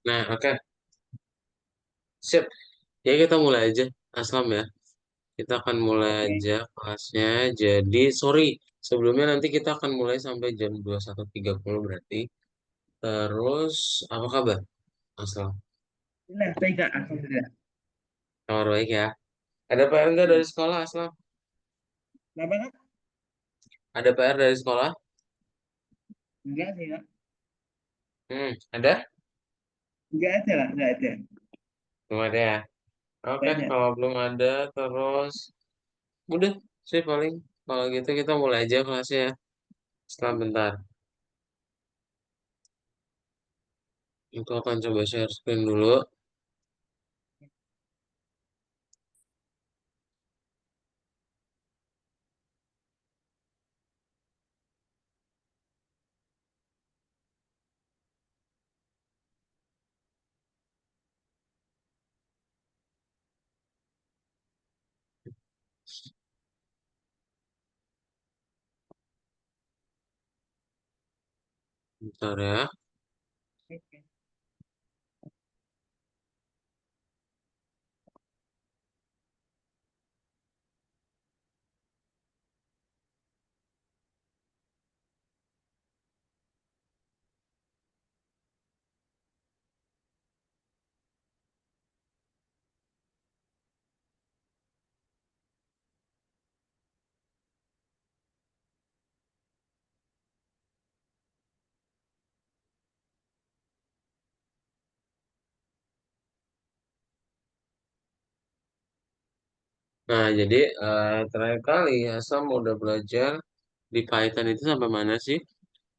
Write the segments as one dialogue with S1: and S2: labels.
S1: Nah, oke. Sip. Ya, kita mulai aja. Aslam ya. Kita akan mulai
S2: Oke.
S1: aja kelasnya. Jadi, sorry. Sebelumnya nanti kita akan mulai sampai jam 21.30 berarti. Terus, apa kabar, Aslam?
S2: Nah, baik Kak, alhamdulillah.
S1: Kabar baik ya. Ada PR nggak
S2: Hmm.
S1: dari sekolah, Aslam?
S2: Kenapa Kak?
S1: Ada PR dari sekolah?
S2: Enggak sih Kak.
S1: Ada?
S2: Enggak ada lah, enggak ada.
S1: Belum ada ya? Oke,
S2: Banyak.
S1: kalau belum ada, terus udah sih paling. Kalau gitu kita mulai aja kelasnya ya. Setelah bentar. Aku akan coba share screen dulu. Bentar ya.
S2: Oke.
S1: Nah, jadi terakhir kali Asam udah belajar di Python itu sampai mana sih?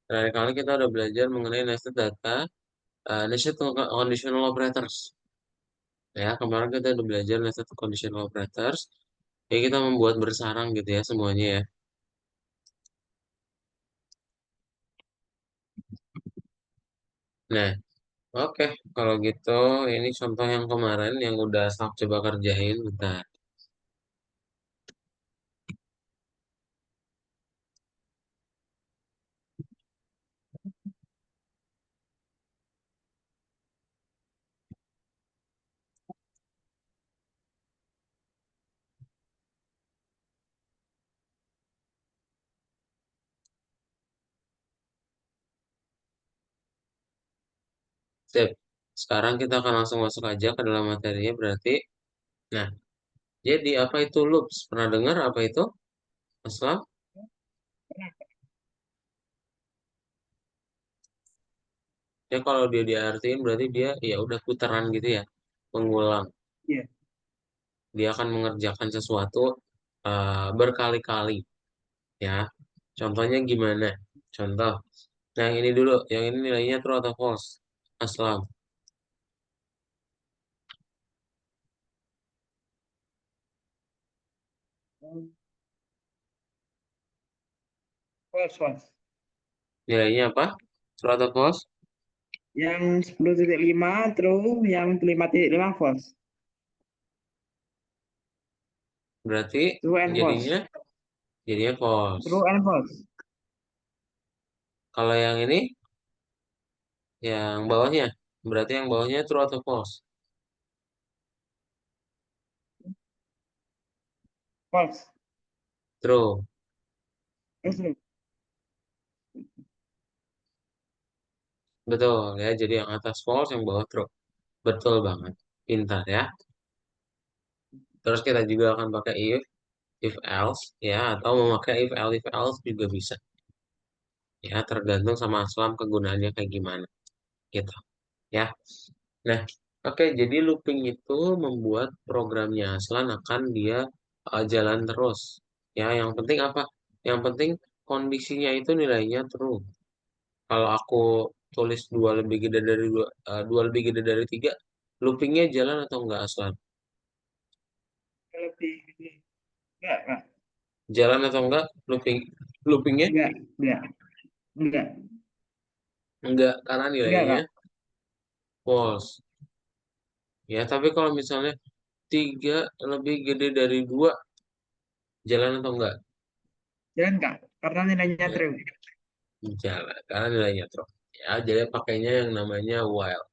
S1: Terakhir kali kita udah belajar mengenai nested data, nested conditional operators. Ya, kemarin kita udah belajar nested conditional operators. Ya, kita membuat bersarang gitu ya semuanya ya. Nah, oke. Kalau gitu ini contoh yang kemarin yang udah Asam coba kerjain. Bentar. Sip. Sekarang kita akan langsung masuk aja ke dalam materinya berarti. Nah, jadi apa itu loops? Pernah dengar apa itu, Aslam? Ya kalau dia diartiin berarti dia ya udah putaran gitu ya, mengulang.
S2: Iya.
S1: Dia akan mengerjakan sesuatu berkali-kali ya. Contohnya gimana? Contoh, yang ini dulu, yang ini nilainya true atau false? Aslam.
S2: False, false.
S1: Nilainya apa? True atau false?
S2: Yang 10,5 true, yang 5,5 false.
S1: Berarti
S2: True and false.
S1: jadinya jadinya false.
S2: True and false.
S1: Kalau yang ini, yang bawahnya, berarti yang bawahnya true atau false?
S2: False.
S1: True.
S2: True.
S1: Betul ya. Jadi yang atas false, yang bawah true. Betul banget. Pintar ya. Terus kita juga akan pakai if else ya, atau memakai if else juga bisa ya, tergantung sama Aslam kegunaannya kayak gimana gitu ya. Nah, oke, jadi looping itu membuat programnya Aslan akan dia jalan terus ya. Yang penting apa? Yang penting kondisinya itu nilainya true. Kalau aku tulis dua lebih gede dari dua lebih gede dari tiga, loopingnya jalan atau enggak, Aslan?
S2: Lebih gede. Enggak, Kak.
S1: Jalan atau enggak loopingnya?
S2: Enggak, enggak, enggak,
S1: Enggak, karena
S2: enggak,
S1: nilainya
S2: Kak.
S1: false. Ya, tapi kalau misalnya tiga lebih gede dari dua, jalan atau enggak?
S2: Jangan, Kak. Karena nilainya
S1: Ya,
S2: true.
S1: jalan, karena nilainya true. Ya, jadi pakainya yang namanya while.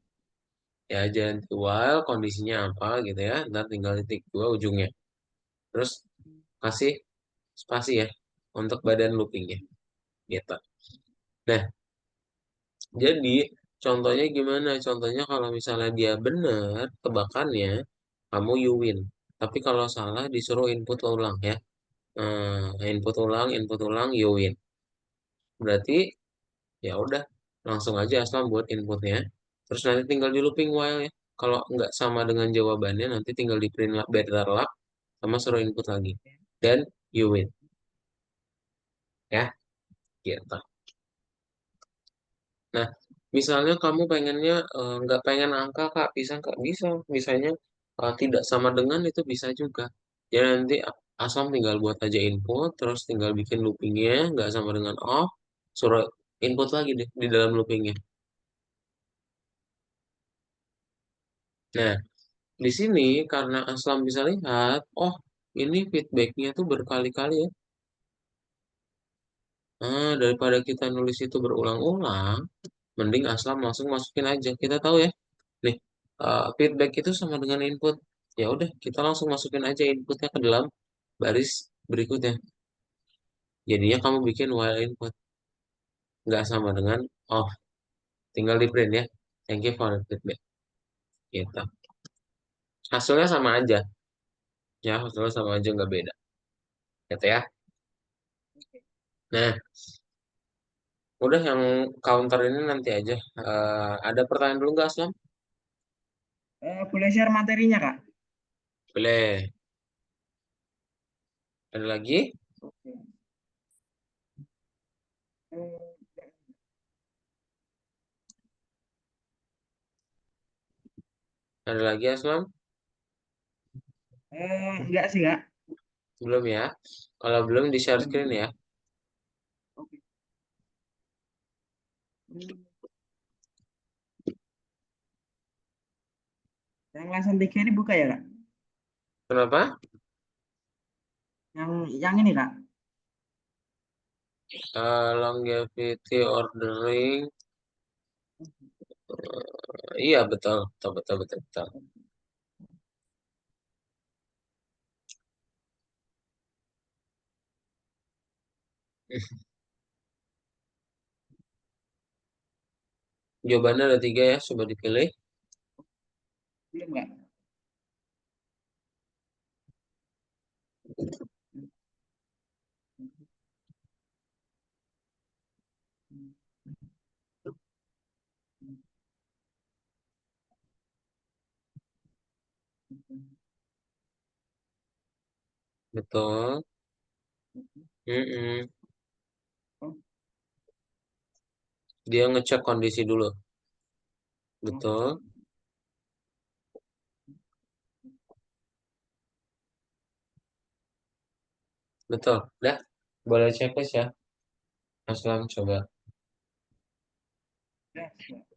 S1: Ya aja nanti while kondisinya apa gitu ya. Ntar tinggal titik dua ujungnya. Terus kasih spasi ya untuk badan loopingnya gitu. Nah, jadi contohnya gimana? Contohnya kalau misalnya dia benar tebakannya, kamu you win. Tapi kalau salah disuruh input ulang ya. Input ulang, you win. Berarti ya udah langsung aja asal buat inputnya. Terus nanti tinggal di looping while ya. Kalau nggak sama dengan jawabannya nanti tinggal di print better luck sama suruh input lagi. Dan you win ya gitu. Nah, misalnya kamu pengennya nggak pengen angka Kak, bisa nggak bisa? Misalnya tidak sama dengan itu bisa juga. Ya nanti asal tinggal buat aja input, terus tinggal bikin loopingnya nggak sama dengan off, suruh input lagi deh di dalam loopingnya. Nah, di sini karena Aslam bisa lihat, oh ini feedbacknya tuh berkali-kali ya. Daripada kita nulis itu berulang-ulang, mending Aslam langsung masukin aja. Kita tahu ya, nih feedback itu sama dengan input. Ya udah, kita langsung masukin aja inputnya ke dalam baris berikutnya. Jadinya kamu bikin while input, nggak sama dengan oh, tinggal di print ya. Thank you for the feedback. Gitu. Hasilnya sama aja, ya hasilnya sama aja nggak beda. Gitu ya. Nah, udah yang counter ini nanti aja. Ada pertanyaan dulu nggak, Aslam?
S2: Boleh share materinya, Kak?
S1: Boleh. Ada lagi?
S2: Oke. Eh,
S1: Ada lagi, Aslam?
S2: enggak sih, Kak.
S1: Belum ya? Kalau belum di share screen
S2: Belum.
S1: ya.
S2: Oke. Hmm, Yang lesson 3 ini buka ya, Kak?
S1: Kenapa?
S2: Yang ini, Kak.
S1: Longevity ordering. Iya, betul. Betul, betul, betul, betul. Jawabannya ada tiga ya, coba dipilih.
S2: Belum, Kak?
S1: Betul. Mm-mm.
S2: Oh,
S1: Dia ngecek kondisi dulu.
S2: oke.
S1: Betul. Betul. Dah, boleh checklist ya. Aslam coba.
S2: Ya, siap.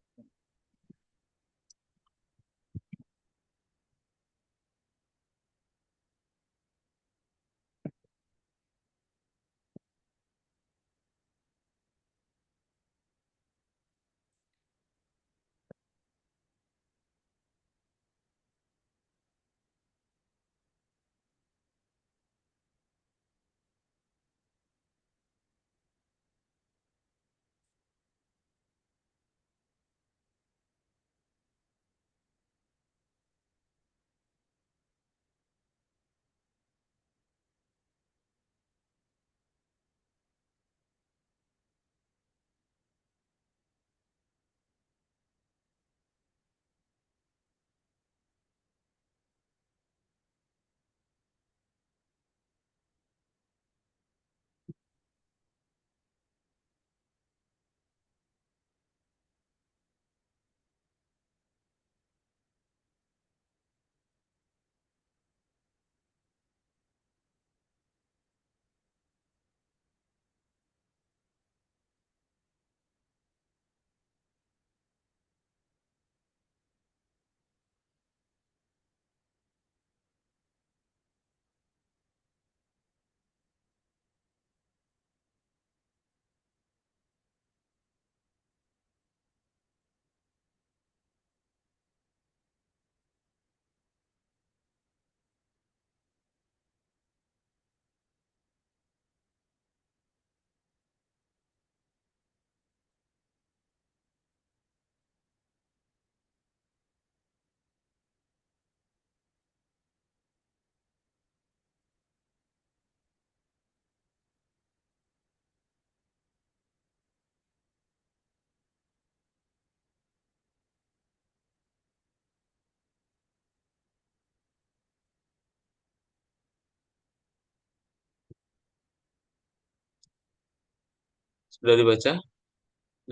S1: Sudah dibaca?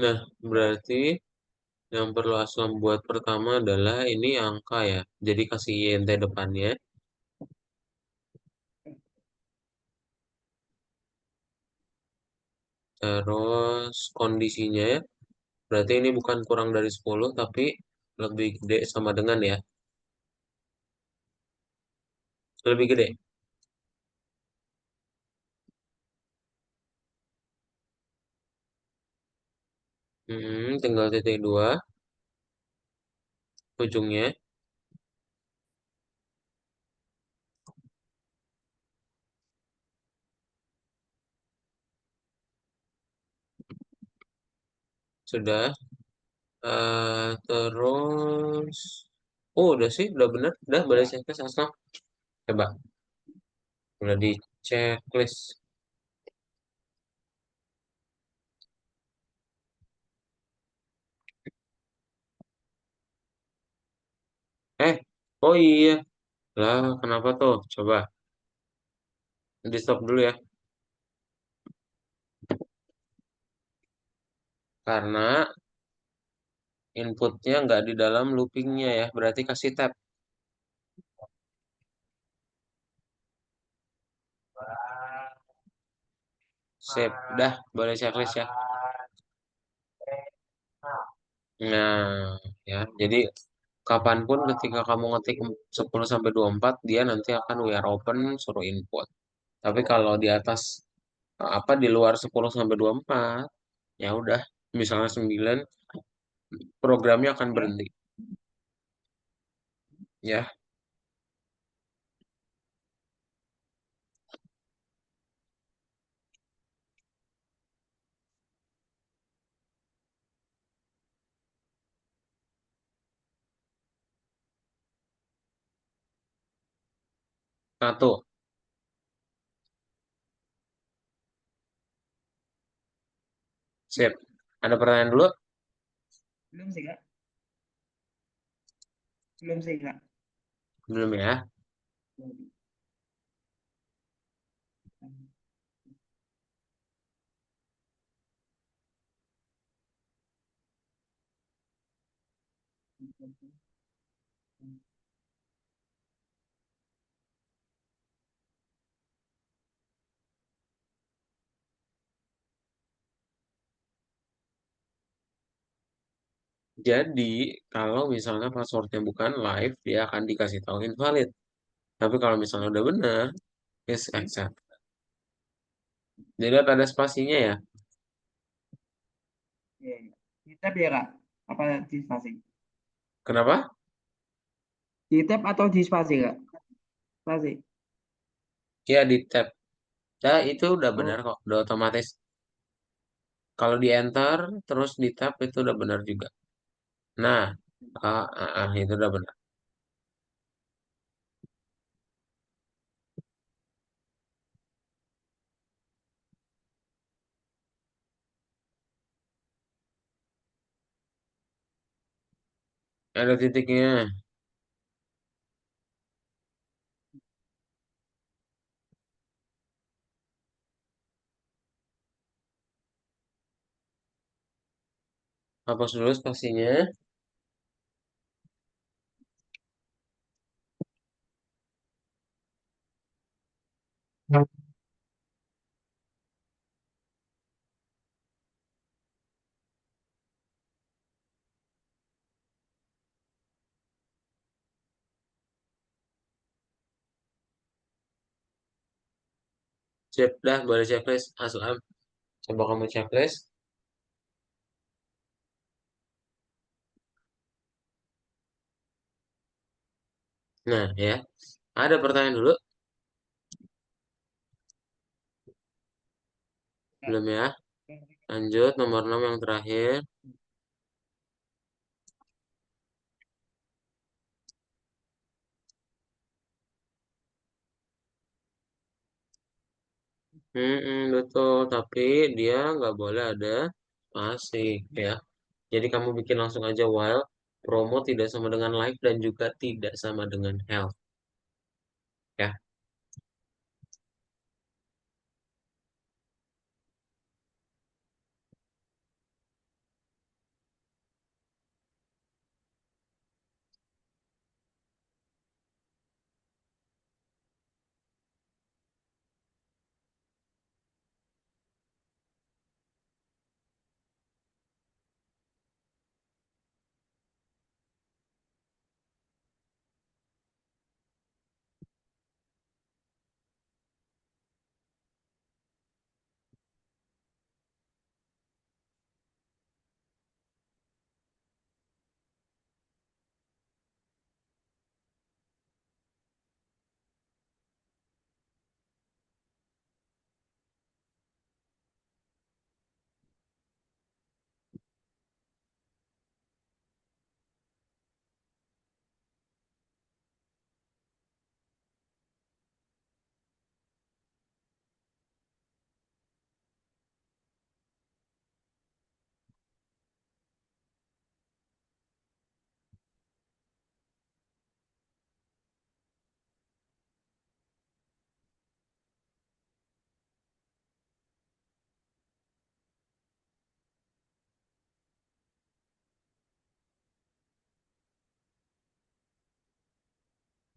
S1: Nah, berarti yang perlu Aslam buat pertama adalah ini angka ya. Jadi kasih INT depannya. Terus kondisinya ya. Berarti ini bukan kurang dari 10 tapi lebih gede sama dengan ya. Lebih gede. Tinggal titik dua ujungnya. Sudah. Terus. Oh, udah sih. Udah bener. Udah boleh
S2: Ya.
S1: checklist Aslam. Coba. Udah di checklist. Eh. Oh iya. Lah, kenapa tuh? Coba. Di stop dulu ya. Karena inputnya nggak di dalam loopingnya ya. Berarti kasih tab. Sip. Dah, boleh checklist ya. Nah, ya. Jadi kapanpun ketika kamu ngetik 10 sampai 24, dia nanti akan we are open suruh input. Tapi kalau di atas apa di luar 10 sampai 24, ya udah, misalnya 9, programnya akan
S2: Ya.
S1: berhenti. Ya, satu, sip. Ada pertanyaan dulu?
S2: Belum sih kak. Belum sih kak.
S1: Belum ya? Jadi, kalau misalnya passwordnya bukan live, dia akan dikasih tahu invalid. Tapi kalau misalnya udah benar, yes accept. Jadi lihat ada spasinya ya.
S2: Iya, iya. Di tab ya kak. Apa di spasi?
S1: Kenapa?
S2: Di tab atau di spasi kak? Spasi.
S1: Ya di tab. Nah, itu udah benar
S2: Oh.
S1: kok, udah otomatis. Kalau di enter, terus di tab itu udah benar juga. Nah, itu udah benar. Ada titiknya. Hapus dulu spasinya. Siap dah, boleh checklist. Aslam, coba kamu checklist. Nah, ya. Ada pertanyaan dulu?
S2: Kak.
S1: Belum ya? Lanjut, nomor 6 yang terakhir. Betul, tapi dia nggak boleh ada spasi, ya. Jadi kamu bikin langsung aja while promo tidak sama dengan live dan juga tidak sama dengan health, ya.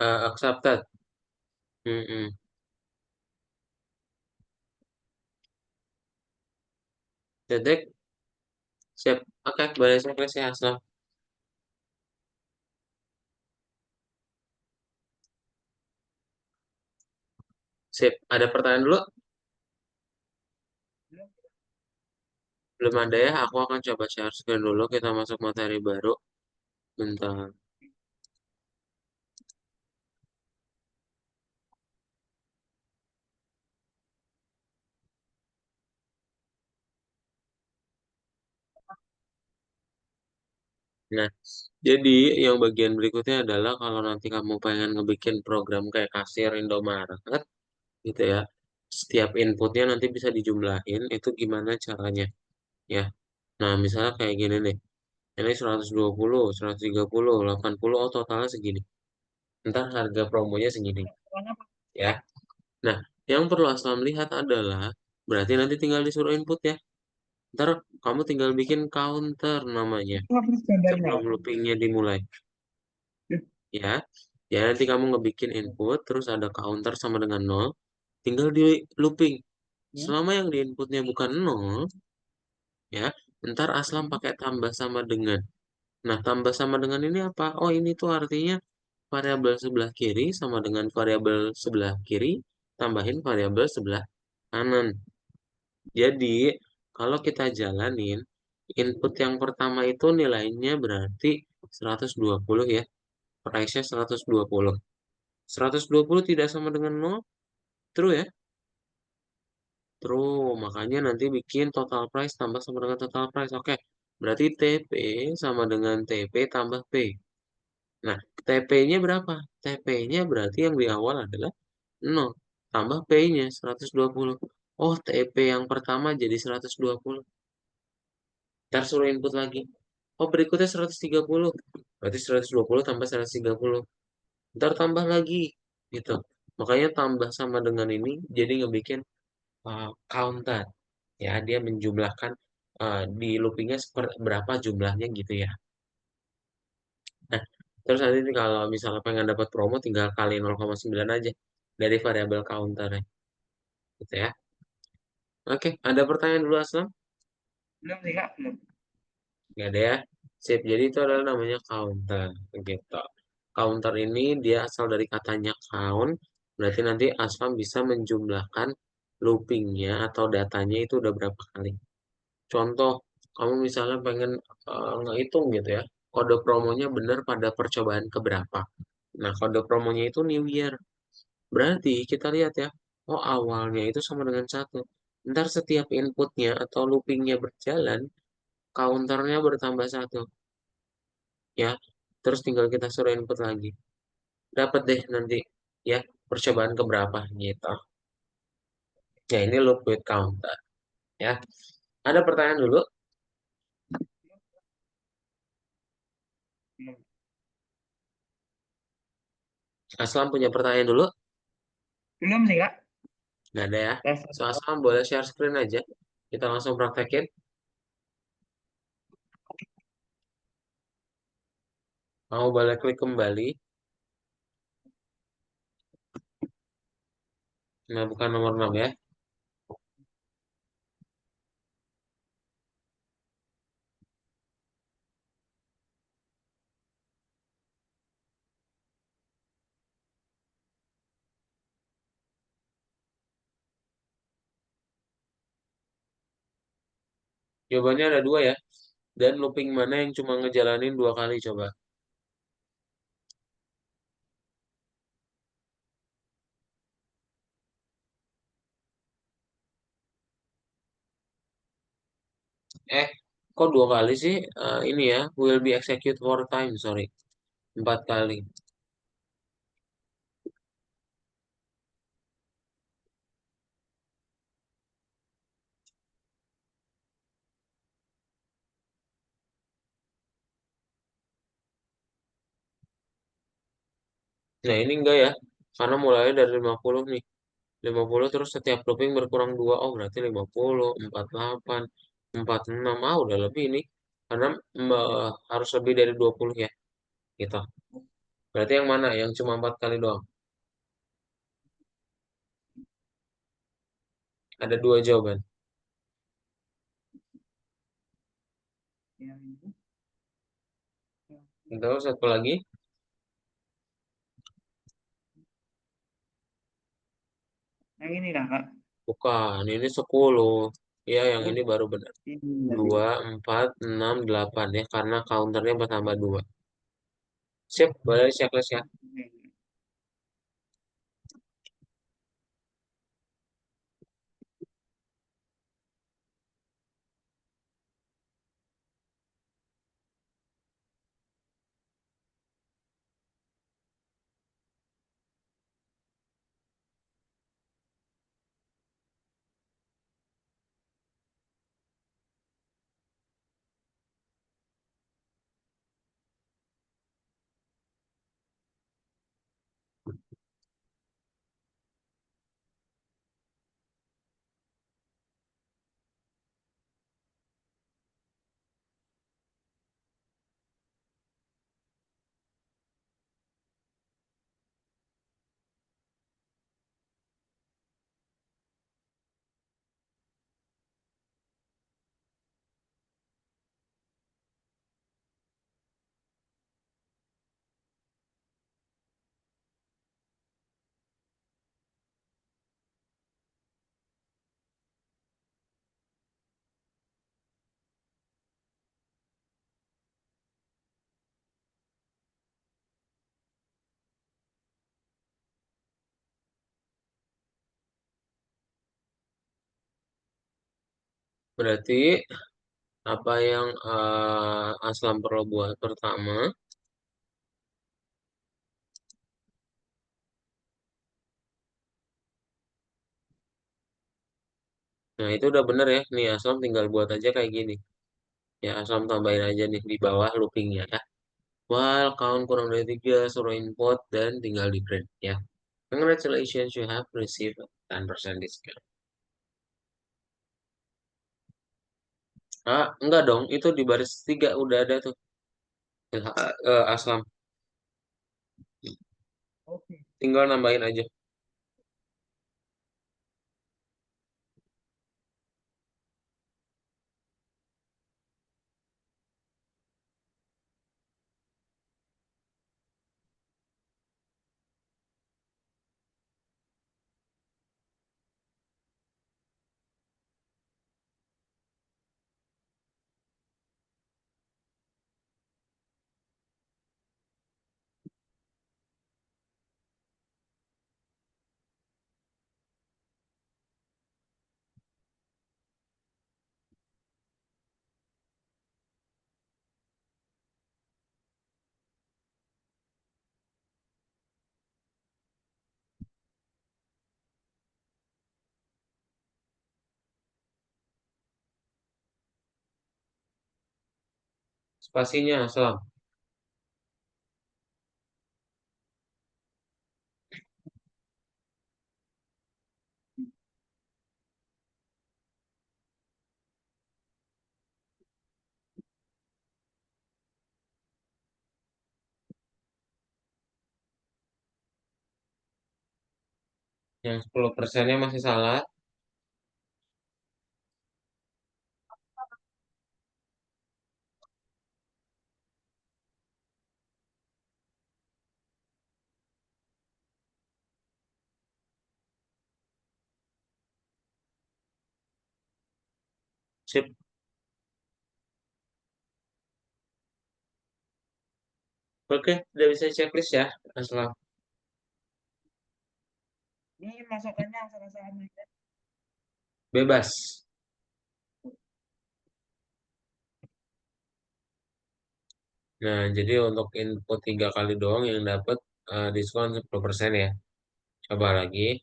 S1: Accepted. Mm-mm. Dedek, siap. Oke, boleh checklist ya, Aslam. Sip. Ada pertanyaan dulu?
S2: Belum.
S1: Belum ada ya. Aku akan coba share screen dulu. Kita masuk materi baru. Bentar. Nah, jadi yang bagian berikutnya adalah kalau nanti kamu pengen ngebikin program kayak kasir Indomaret, gitu ya. Setiap inputnya nanti bisa dijumlahin. Itu gimana caranya? Ya. Nah, misalnya kayak gini nih. Ini 120, 130, 80, oh totalnya segini. Ntar harga promonya segini.
S2: Soalnya apa?
S1: Ya. Nah, yang perlu Aslam lihat adalah, berarti nanti tinggal disuruh input ya. Ntar kamu tinggal bikin counter namanya.
S2: Itu harus gambarnya.
S1: Sebelum loopingnya dimulai. Ya. Ya, nanti kamu ngebikin input, terus ada counter sama dengan nol. Tinggal di looping.
S2: Ya.
S1: Selama yang di inputnya bukan nol, ya, ntar Aslam
S2: Hmm.
S1: pakai tambah sama dengan. Nah, tambah sama dengan ini apa? Oh, ini tuh artinya variabel sebelah kiri sama dengan variabel sebelah kiri, tambahin variabel sebelah kanan. Jadi, kalau kita jalanin, input yang pertama itu nilainya berarti 120 ya. Price-nya 120. 120 tidak sama dengan nol, true ya? True, makanya nanti bikin total price tambah sama dengan total price. Oke, berarti TP sama dengan TP tambah P. Nah, TP-nya berapa? TP-nya berarti yang di awal adalah nol. Tambah P-nya 120. Oh, TP yang pertama jadi 120. Ntar suruh input lagi. Oh, berikutnya 130. Berarti 120 tambah 130. Ntar tambah lagi. Gitu. Makanya tambah sama dengan ini jadi ngebikin counter. Ya, dia menjumlahkan di loopingnya berapa jumlahnya gitu ya. Nah, terus nanti nih kalau misalnya pengen dapat promo tinggal kali 0,9 aja dari variabel counter gitu ya. Oke, ada pertanyaan dulu Aslam?
S2: Belum sih kak, belum.
S1: Nggak ada ya. Sip, jadi itu adalah namanya counter gitu. Counter ini dia asal dari katanya count, berarti nanti Aslam bisa menjumlahkan loopingnya atau datanya itu udah berapa kali. Contoh, kamu misalnya pengen ngehitung gitu ya, kode promonya benar pada percobaan keberapa. Nah, kode promonya itu New Year. Berarti kita lihat ya, oh awalnya itu sama dengan satu. Ntar setiap inputnya atau loopingnya berjalan, counternya bertambah satu. Ya, terus tinggal kita suruh input lagi. Dapat deh nanti ya percobaan keberapa gitu. Ya, ini loop with counter. Ya, ada pertanyaan dulu?
S2: Belum.
S1: Aslam punya pertanyaan dulu?
S2: Belum sih kak.
S1: Nggak ada ya.
S2: Tes.
S1: So, Aslam boleh share screen aja. Kita langsung praktekin. Mau boleh klik kembali. Nah, bukan nomor 6 ya. Jawabannya ada dua ya. Dan looping mana yang cuma ngejalanin dua kali coba. Eh, kok dua kali sih? Ini ya, will be execute four times, sorry. Empat kali. Nah, ini enggak ya. Karena mulai dari 50 nih. 50 terus setiap looping berkurang dua. Oh, berarti 50, 48, 46. Ah, udah lebih nih. Karena harus lebih dari 20 ya. Gitu. Berarti yang mana? Yang cuma 4 kali doang. Ada dua jawaban.
S2: Yang itu.
S1: Terus satu lagi.
S2: Yang ini lah kak.
S1: Bukan, ini 10. Ya, yang
S2: Oh,
S1: ini baru benar.
S2: ini berarti.
S1: 2, 4, 6, 8 ya. Karena counternya bertambah 2. Sip, boleh checklist ya.
S2: Oke.
S1: Berarti apa yang Aslam perlu buat pertama. Nah, itu udah bener ya. Nih, Aslam tinggal buat aja kayak gini. Ya, Aslam tambahin aja nih di bawah loopingnya ya. While count kurang dari 3, suruh input, dan tinggal di print ya. Congratulations, you have received 10% discount. Ah, enggak dong. Itu di baris 3 udah ada tuh. Aslam.
S2: Oke.
S1: Tinggal nambahin aja. Spasinya, Aslam. Yang 10%-nya masih salah. Sip. Oke, udah bisa checklist ya, Aslam.
S2: Ini masukannya salah-salah mereka.
S1: Bebas. Nah, jadi untuk input 3 kali doang yang dapat diskon 10% ya. Coba lagi.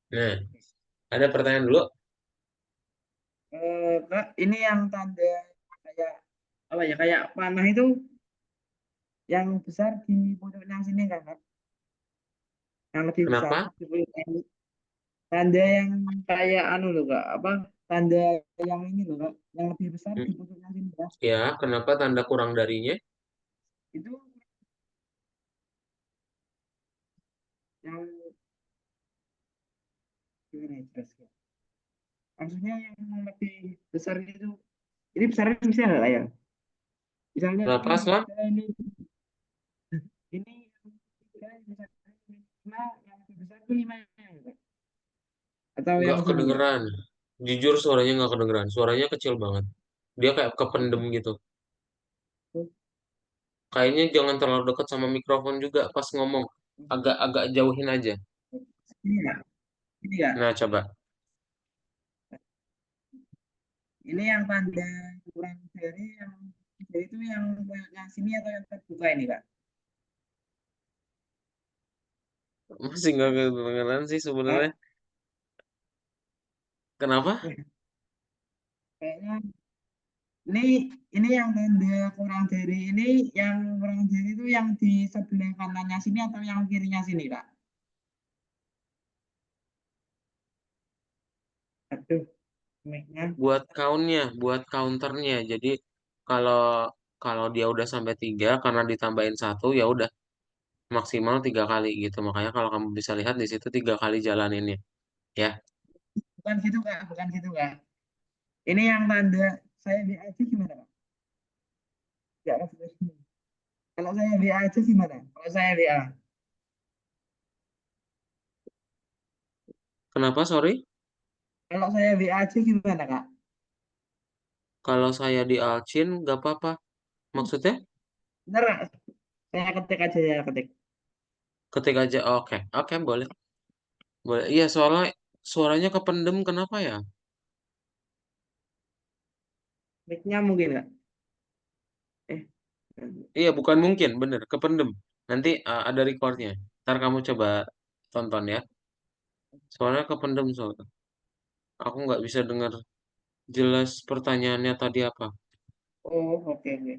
S1: Nah, ada pertanyaan dulu.
S2: Kak, ini yang tanda kayak apa ya? Kayak panah itu yang besar di puncaknya sini kan, Kak? Yang lebih besar
S1: Kenapa?
S2: di puncaknya. Tanda yang kayak anu loh, Kak. Apa? tanda yang ini loh Kak, yang lebih besar
S1: Hmm,
S2: di pucuknya sini ya.
S1: ya, kenapa tanda kurang darinya?
S2: Itu yang gimana ya jelasnya? Maksudnya yang lebih besar itu, ini besarnya bisa nggak Kak ya? Misalnya
S1: Kenapa, Aslam?
S2: tiga ini tiga misalnya lima, yang lebih besar itu lima ya, Kak? Atau
S1: Nggak
S2: yang sini ya?
S1: kedengeran. Jujur suaranya nggak kedengeran. Suaranya kecil banget. Dia kayak kependem gitu. Kayaknya jangan terlalu dekat sama mikrofon juga pas ngomong. Agak-agak jauhin aja.
S2: Ini ya, ini ya.
S1: Nah, coba.
S2: Ini yang tanda kurang dari yang dari itu yang koyoknya sini atau yang terbuka ini Kak?
S1: Masih nggak kedengeran sih sebenarnya.
S2: Kak,
S1: Kenapa?
S2: kayaknya ini ini yang tanda kurang dari ini, yang kurang dari itu yang di sebelah kanannya sini atau yang kirinya sini Kak? Aduh, mic-nya.
S1: Buat counternya. Jadi kalau kalau dia udah sampai tiga karena ditambahin satu ya udah maksimal tiga kali gitu. Makanya kalau kamu bisa lihat di situ tiga kali jalaninnya. Ya,
S2: Bukan gitu Kak, bukan gitu Kak. Ini yang tanda saya B aja gimana Kak? Ya, kalau saya B aja gimana? Kalau saya BA.
S1: kenapa? Sorry.
S2: Kalau saya BA aja gimana Kak?
S1: Kalau saya di Alcin nggak apa-apa. Maksudnya?
S2: Bener Kak? Saya ketik aja ya ketik.
S1: Ketik aja. Oke, oke boleh. Boleh. Iya, soalnya suaranya kependem kenapa ya?
S2: Mic-nya mungkin Kak. Eh,
S1: Iya, bukan mungkin, bener, kependem. Nanti ada recordnya. Ntar kamu coba tonton ya. Soalnya kependem soalnya. Aku nggak bisa dengar jelas pertanyaannya tadi apa.
S2: oh oke oke.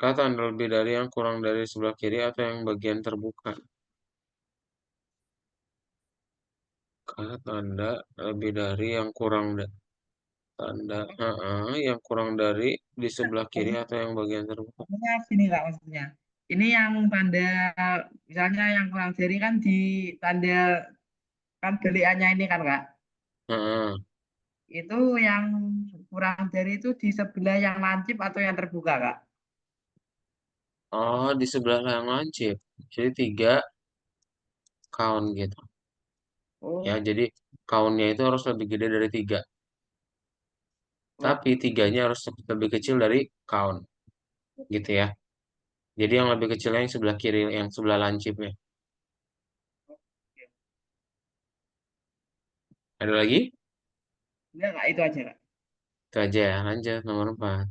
S1: Kata Anda lebih dari yang kurang dari sebelah kiri atau yang bagian terbuka. Kata Anda lebih dari yang kurang tanda yang kurang dari di sebelah kiri atau yang bagian terbuka.
S2: Maksudnya sini Kak maksudnya. Ini yang tanda misalnya yang kurang jari kan di tanda kan deliknya ini kan Kak.
S1: Heeh.
S2: Itu yang kurang jari itu di sebelah yang lancip atau yang terbuka Kak?
S1: Oh, di sebelah yang lancip. Jadi tiga count gitu. Ya,
S2: Oh,
S1: jadi countnya itu harus lebih gede dari tiga.
S2: oh,
S1: Tapi tiganya harus lebih kecil dari count. Gitu ya. Jadi yang lebih kecilnya yang sebelah kiri, yang sebelah lancipnya.
S2: oke.
S1: Ada lagi?
S2: Enggak Kak, itu aja Kak.
S1: Itu aja ya. Lanjut nomor 4.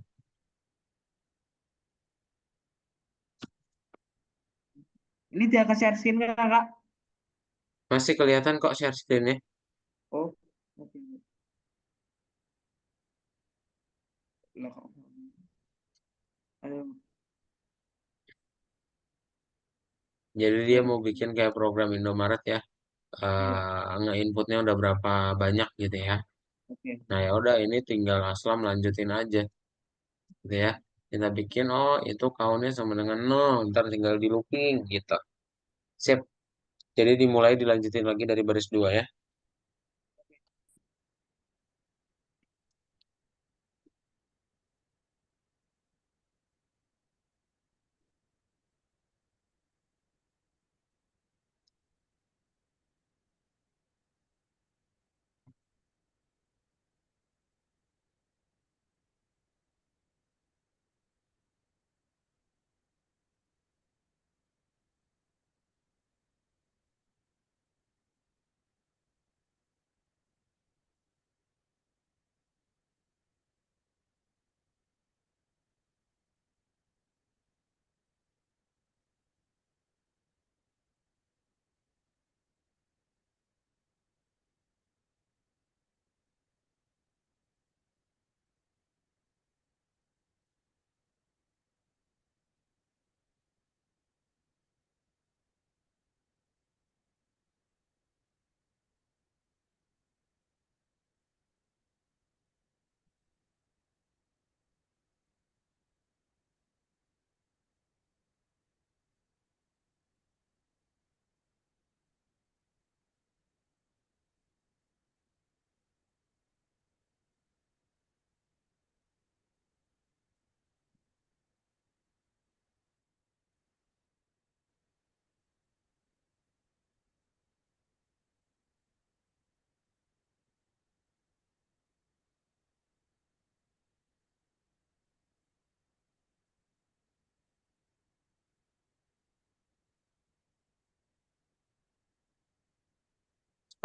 S2: Ini dia ke share screen Kak, Kak.
S1: Masih kelihatan kok share screen-nya.
S2: Oh, oke. Loh, aduh,
S1: Jadi dia
S2: aduh.
S1: mau bikin kayak program Indomaret ya.
S2: Iya,
S1: Nge-inputnya udah berapa banyak gitu ya.
S2: oke.
S1: Nah ya udah ini tinggal Aslam lanjutin aja gitu ya. Kita bikin oh itu countnya sama dengan nol. Ntar tinggal di looping gitu. Sip. Jadi dimulai dilanjutin lagi dari baris 2 ya.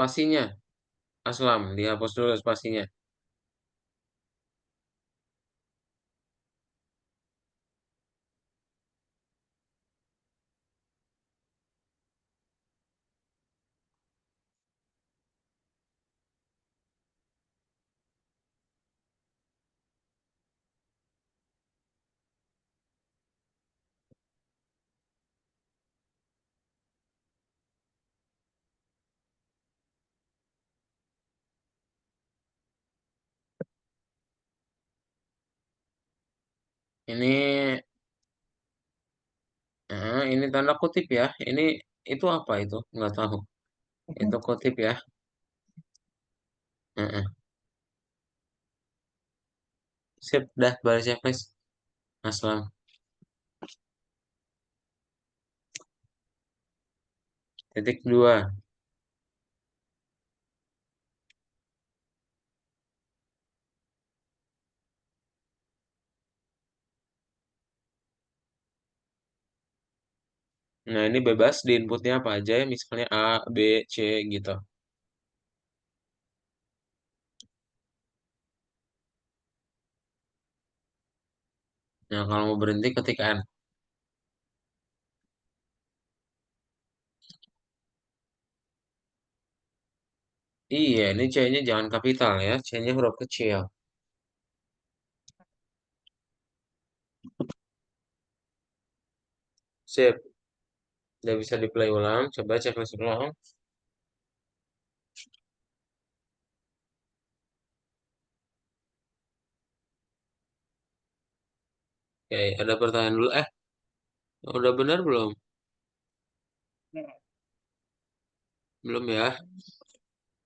S1: spasinya. Aslam, dihapus dulu spasinya. Ini, ini tanda kutip ya. Ini itu apa itu? Nggak tahu. Itu kutip ya. Heeh. Sip, dah baris ya, please. Aslam. Titik dua. Nah, ini bebas di inputnya apa aja ya. Misalnya A, B, C gitu. Nah, kalau mau berhenti ketik N. Iya, ini C-nya jangan kapital ya. C-nya huruf kecil. Sip. Udah bisa di play ulang. Coba checklist ulang. Oke, ada pertanyaan dulu. Udah benar belum?
S2: Nah,
S1: Belum ya.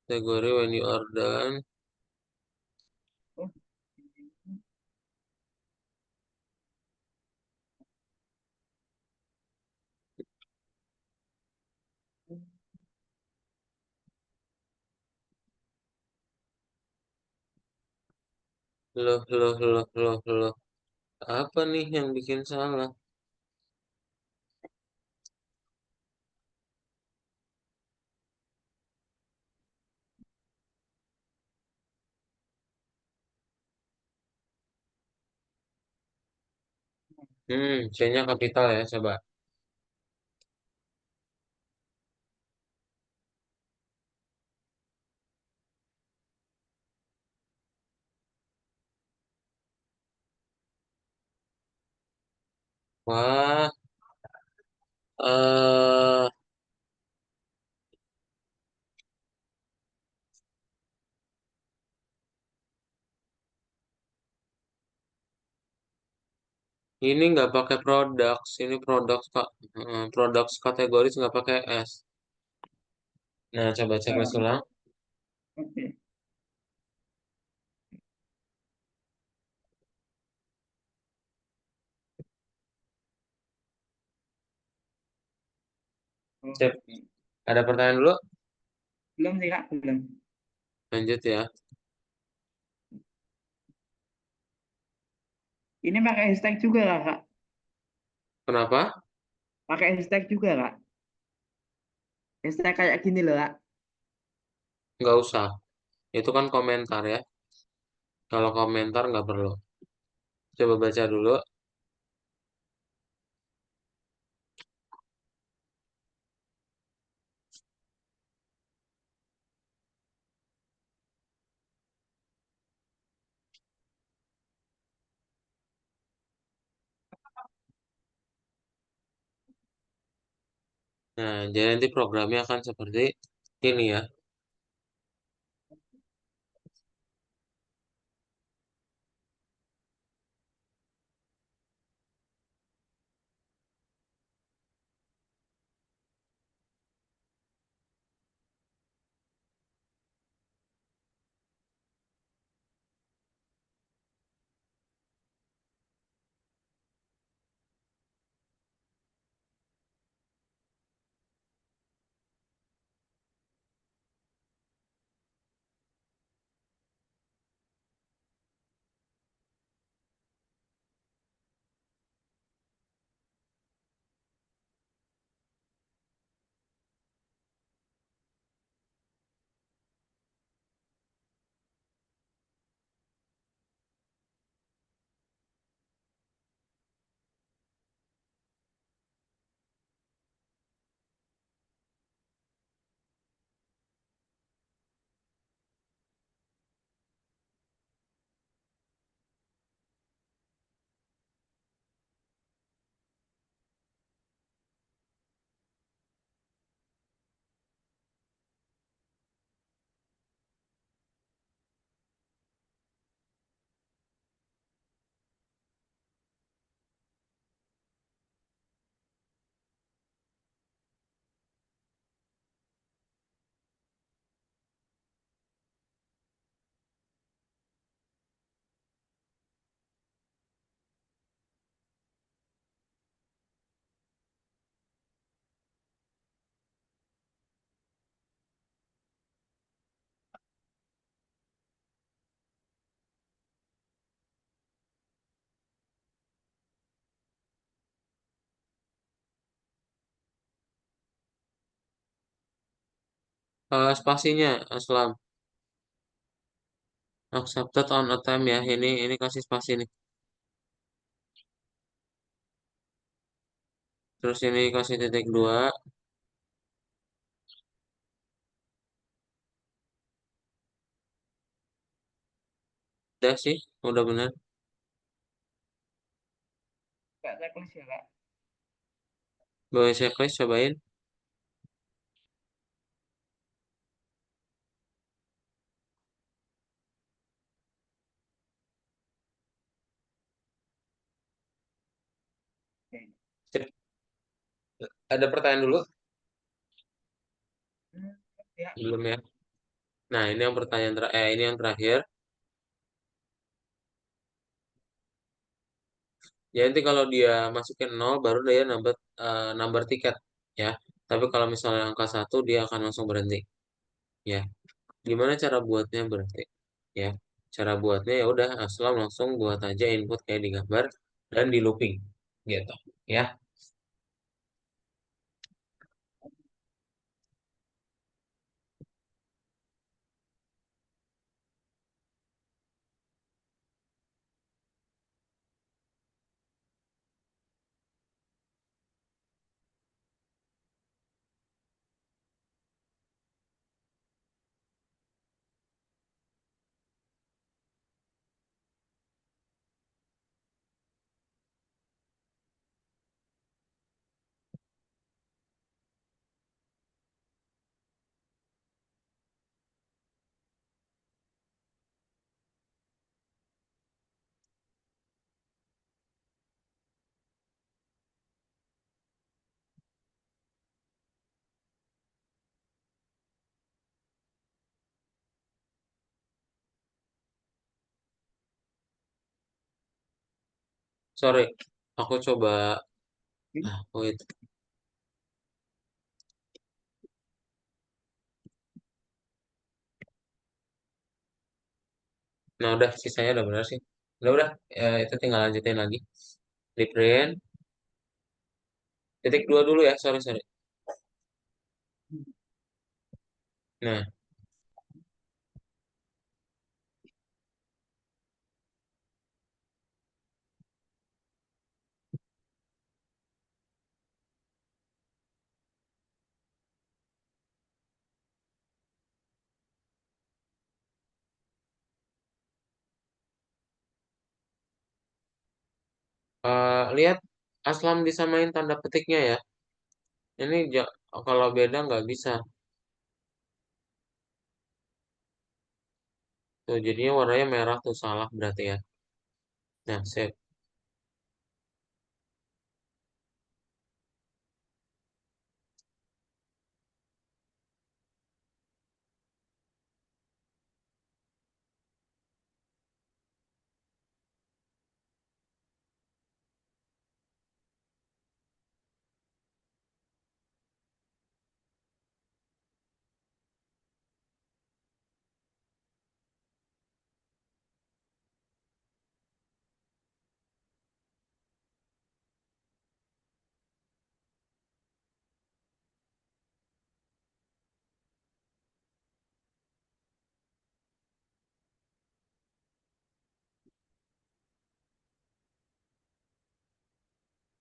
S1: Kategori when you are done.
S2: oh,
S1: Loh, loh, loh, loh, loh. Apa nih yang bikin salah? C-nya kapital ya, coba. Wah, eh ini nggak pakai products. Ini products, Kak. Products kategoris nggak pakai S. Nah, coba checklist ulang.
S2: oke. Oh,
S1: Sip.
S2: oke.
S1: Ada pertanyaan dulu?
S2: Belum sih kak, belum.
S1: Lanjut ya.
S2: Ini pakai hashtag juga lah kak.
S1: Kenapa?
S2: Pakai hashtag juga kak. Hashtag kayak gini loh kak.
S1: Nggak usah. Itu kan komentar ya. Kalau komentar nggak perlu. Coba baca dulu. Nah, jadi nanti programnya akan seperti ini ya. Spasinya, Aslam. Accepted on attempt ya. Ini kasih spasi nih. Terus ini kasih titik dua. Udah sih, udah bener.
S2: Nggak checklist ya kak.
S1: Boleh checklist, cobain.
S2: Oke.
S1: Sip. Ada pertanyaan dulu?
S2: Hmm, ya.
S1: Belum ya. Nah, ini yang pertanyaan ini yang terakhir. Ya nanti kalau dia masukin nol, baru dia nambah number tiket ya. Tapi kalau misalnya angka satu, dia akan langsung berhenti. Ya, gimana cara buatnya berarti? Ya, cara buatnya ya udah asal langsung buat aja input kayak di gambar dan di looping gitu. Ya, sorry, aku coba. Wait. Nah, udah sisanya udah benar sih. Udah, itu tinggal lanjutin lagi. Di print, titik dua dulu ya, sorry sorry. Nah, lihat Aslam disamain tanda petiknya ya. Ini kalau beda nggak bisa. Tuh, jadinya warnanya merah tuh salah berarti ya. Nah, save.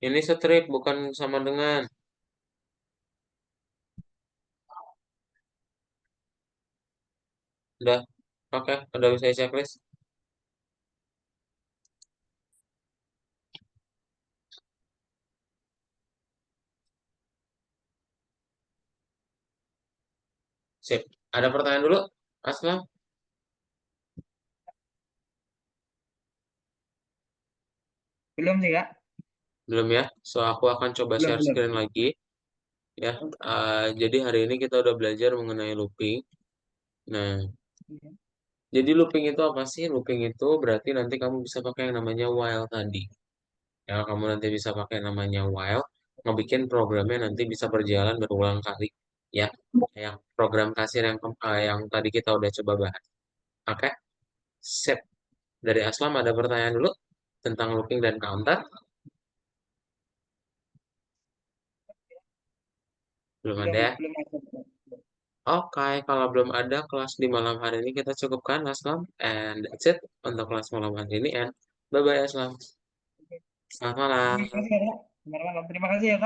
S1: Ini strip bukan sama dengan. Udah, oke, udah bisa checklist. Sip. Ada pertanyaan dulu, Aslam?
S2: Belum sih kak.
S1: Belum ya? So, aku akan coba
S2: Belum
S1: share
S2: belum.
S1: screen lagi. Ya, jadi hari ini kita udah belajar mengenai looping. Nah,
S2: Iya.
S1: jadi looping itu apa sih? Looping itu berarti nanti kamu bisa pakai yang namanya while tadi. Ya, kamu nanti bisa pakai namanya while, ngebikin programnya nanti bisa berjalan berulang kali. Ya, yang program kasir yang tadi kita udah coba bahas. Oke, sip. Dari Aslam ada pertanyaan dulu tentang looping dan counter? Belum
S2: Belum
S1: ada ya?
S2: belum masuk.
S1: Oke, kalau belum ada kelas di malam hari ini kita cukupkan, Aslam. And that's it untuk kelas malam hari ini. And bye-bye, Aslam. Selamat
S2: Terima
S1: malam.
S2: kasih ya, Kak. Selamat malam. Terima kasih ya, Kak.